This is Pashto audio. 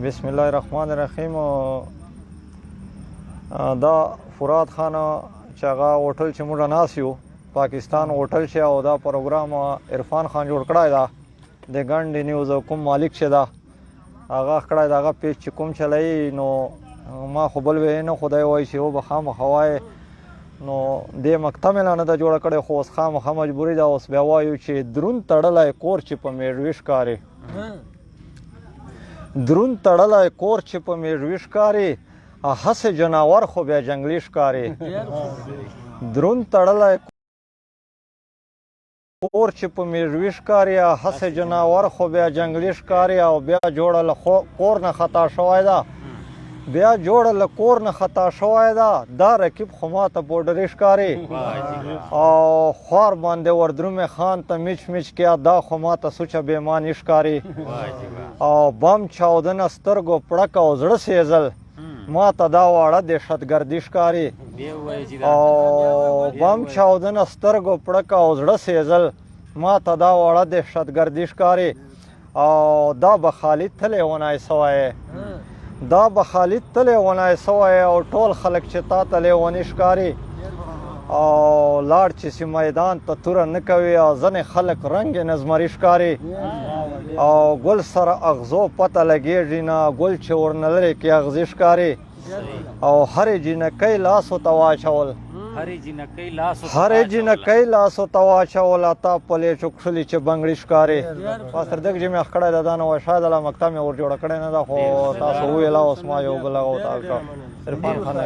بسم الله الرحمن الرحیم. دا فراد خان چې هغه هوټل چې موږ ناست یو پاکستان هوټل چې او دا پروګرام عرفان خان جوړ کړی دا د ګنډ نیوز کوم مالک چې دا هغه کړی دا هغه پیج چې کوم چلایي نو ما خو بل وی نه خدای وایي چې و به خامخا وایي نو دې مکتب یې نه ده جوړه کړې خو اوس خامخا مجبوري ده اوس بیا وایو چې درون تړلی کور چې په میږوي ښکاري درون تړلی کور چې په میږوي ښکاري هسې جناور خو بیا جنګلي ښکاري درون تړلی کور چې په میږوي ښکاري هسې جناور خو بیا جنګلي ښکاري او بیا جوړه له کور نه خطا شوی ده بیا جوړه له کور نه خطا شوی ده دا رقیب خو ماته بوډري ښکاري او خوار باندې وردرومې خان ته میچ میچ کیا دا خو ماته سوچه بېماني ښکاري او بم چاودنه سترګو پړک او زړه سېزل ماته دا واړه دهشتګردي ښکاري او بم چاودنه سترګو پړک او زړه سېزل ماته دا واړه دهشتګردي ښکاري او دا به خالد تلی ونای سوی دا به خالد تلی ونای سوی او ټول خلک چې تا ته لیوني ښکاري او لاړ چې سي میدان ته توره نه کوي او ځینې خلک رنګ یې نظمري ښکاري او ګل سره اغزو پته لګېږي نه ګل چې ورنه لرې کې اغزي ښکاري او هرې جینکۍ لاسو ته واچول هرې جینکۍ لاسو ته واچول اتا پلیچو کښلي چې بنګړي ښکاري بس تر دغه چې مې اخ کړی ده دا نه وایي شاید الله مکتب مې ور جوړه کړې نه ده خو تاسو وویله اوس ما یو بل هغه وتاړ کړه عرفان خان